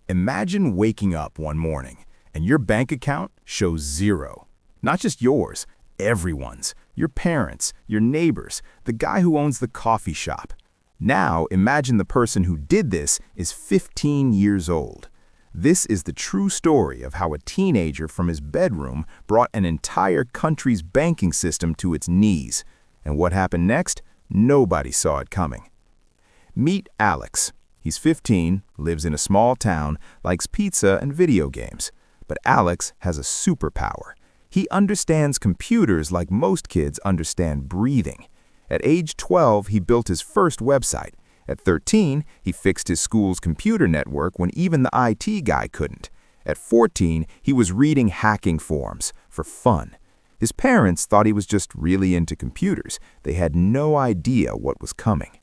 Imagine waking up one morning and your bank account shows zero. Not just yours, everyone's. Your parents, your neighbors, the guy who owns the coffee shop. Now imagine the person who did this is 15 years old. This is the true story of how a teenager from his bedroom brought an entire country's banking system to its knees. And what happened next? Nobody saw it coming. Meet Alex. He's 15, lives in a small town, likes pizza and video games. But Alex has a superpower. He understands computers like most kids understand breathing. At age 12, he built his first website. At 13, he fixed his school's computer network when even the IT guy couldn't. At 14, he was reading hacking forums for fun. His parents thought he was just really into computers. They had no idea what was coming.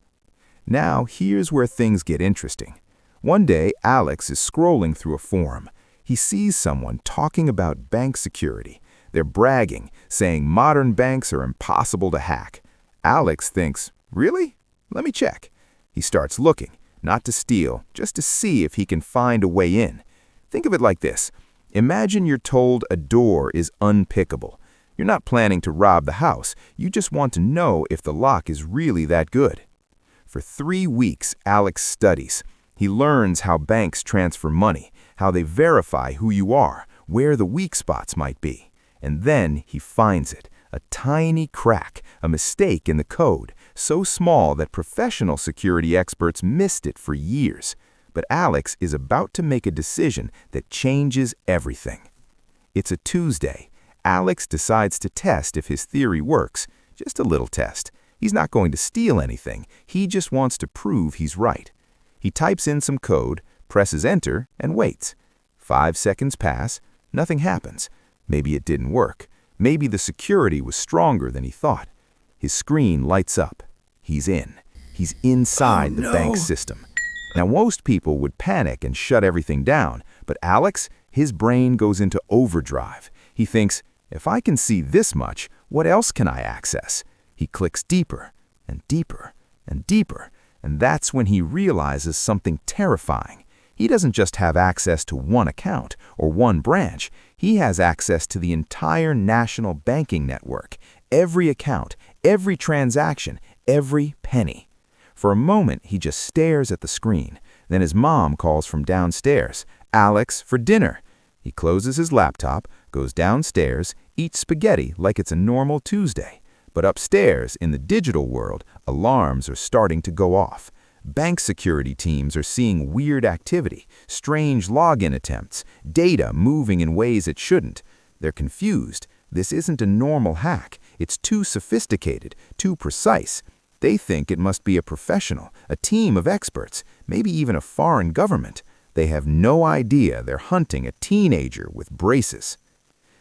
Now, here's where things get interesting. One day, Alex is scrolling through a forum. He sees someone talking about bank security. They're bragging, saying modern banks are impossible to hack. Alex thinks, really? Let me check. He starts looking, not to steal, just to see if he can find a way in. Think of it like this. Imagine you're told a door is unpickable. You're not planning to rob the house. You just want to know if the lock is really that good. For 3 weeks, Alex studies. He learns how banks transfer money, how they verify who you are, where the weak spots might be. And then he finds it, a tiny crack, a mistake in the code, so small that professional security experts missed it for years. But Alex is about to make a decision that changes everything. It's a Tuesday. Alex decides to test if his theory works, just a little test. He's not going to steal anything. He just wants to prove he's right. He types in some code, presses enter, and waits. 5 seconds pass. Nothing happens. Maybe it didn't work. Maybe the security was stronger than he thought. His screen lights up. He's in. He's inside the bank system. Now, most people would panic and shut everything down, but Alex, his brain goes into overdrive. He thinks, if I can see this much, what else can I access? He clicks deeper and deeper and deeper, and that's when he realizes something terrifying. He doesn't just have access to one account or one branch. He has access to the entire national banking network, every account, every transaction, every penny. For a moment, he just stares at the screen. Then his mom calls from downstairs, "Alex, for dinner." He closes his laptop, goes downstairs, eats spaghetti like it's a normal Tuesday. But upstairs, in the digital world, alarms are starting to go off. Bank security teams are seeing weird activity, strange login attempts, data moving in ways it shouldn't. They're confused. This isn't a normal hack. It's too sophisticated, too precise. They think it must be a professional, a team of experts, maybe even a foreign government. They have no idea they're hunting a teenager with braces.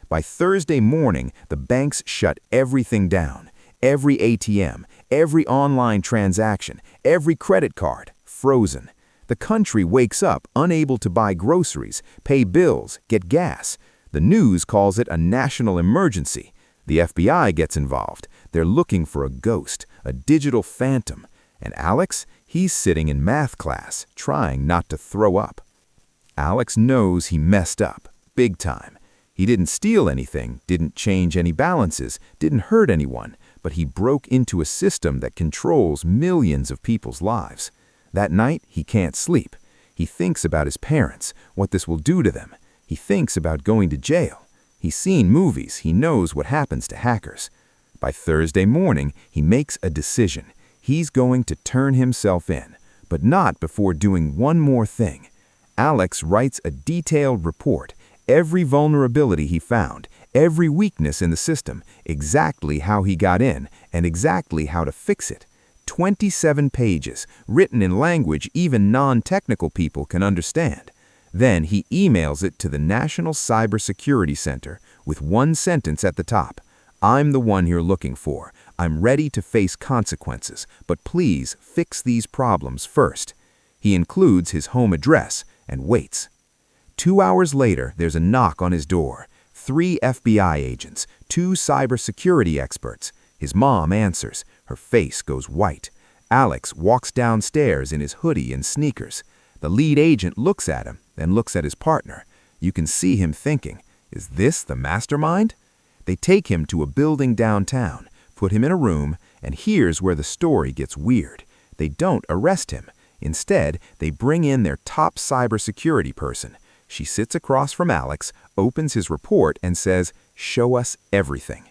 By Thursday morning, the banks shut everything down. Every ATM, every online transaction, every credit card, frozen. The country wakes up unable to buy groceries, pay bills, get gas. The news calls it a national emergency. The FBI gets involved. They're looking for a ghost, a digital phantom. And Alex, he's sitting in math class, trying not to throw up. Alex knows he messed up, big time. He didn't steal anything, didn't change any balances, didn't hurt anyone, but he broke into a system that controls millions of people's lives. That night, he can't sleep. He thinks about his parents, what this will do to them. He thinks about going to jail. He's seen movies. He knows what happens to hackers. By Thursday morning, he makes a decision. He's going to turn himself in, but not before doing one more thing. Alex writes a detailed report, every vulnerability he found, every weakness in the system, exactly how he got in, and exactly how to fix it. 27 pages, written in language even non-technical people can understand. Then he emails it to the National Cybersecurity Center with one sentence at the top. "I'm the one you're looking for. I'm ready to face consequences, but please fix these problems first." He includes his home address and waits. 2 hours later, there's a knock on his door. 3 FBI agents, 2 cybersecurity experts. His mom answers. Her face goes white. Alex walks downstairs in his hoodie and sneakers. The lead agent looks at him, then looks at his partner. You can see him thinking, is this the mastermind? They take him to a building downtown, put him in a room, and here's where the story gets weird. They don't arrest him. Instead, they bring in their top cybersecurity person. She sits across from Alex, opens his report, and says, "Show us everything."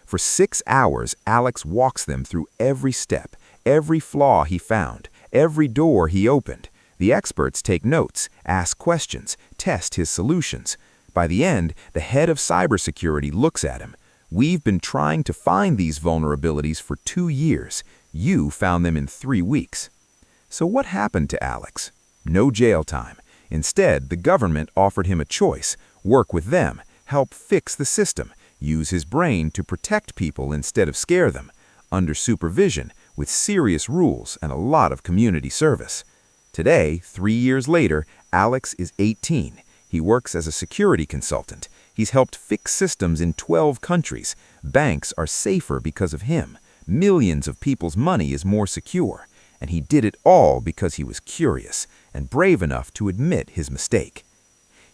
For 6 hours, Alex walks them through every step, every flaw he found, every door he opened. The experts take notes, ask questions, test his solutions. By the end, the head of cybersecurity looks at him. "We've been trying to find these vulnerabilities for 2 years. You found them in 3 weeks." So what happened to Alex? No jail time. Instead, the government offered him a choice: work with them, help fix the system, use his brain to protect people instead of scare them, under supervision, with serious rules and a lot of community service. Today, 3 years later, Alex is 18. He works as a security consultant. He's helped fix systems in 12 countries. Banks are safer because of him. Millions of people's money is more secure. And he did it all because he was curious and brave enough to admit his mistake.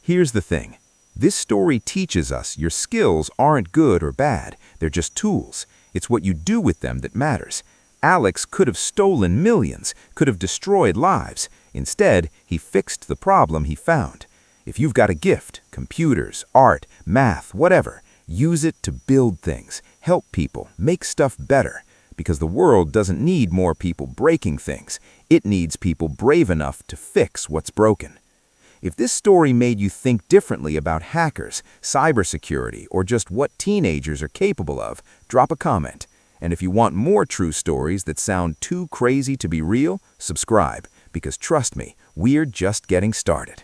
Here's the thing. This story teaches us your skills aren't good or bad. They're just tools. It's what you do with them that matters. Alex could have stolen millions, could have destroyed lives. Instead, he fixed the problem he found. If you've got a gift, computers, art, math, whatever, use it to build things, help people, make stuff better. Because the world doesn't need more people breaking things. It needs people brave enough to fix what's broken. If this story made you think differently about hackers, cybersecurity, or just what teenagers are capable of, drop a comment. And if you want more true stories that sound too crazy to be real, subscribe. Because trust me, we're just getting started.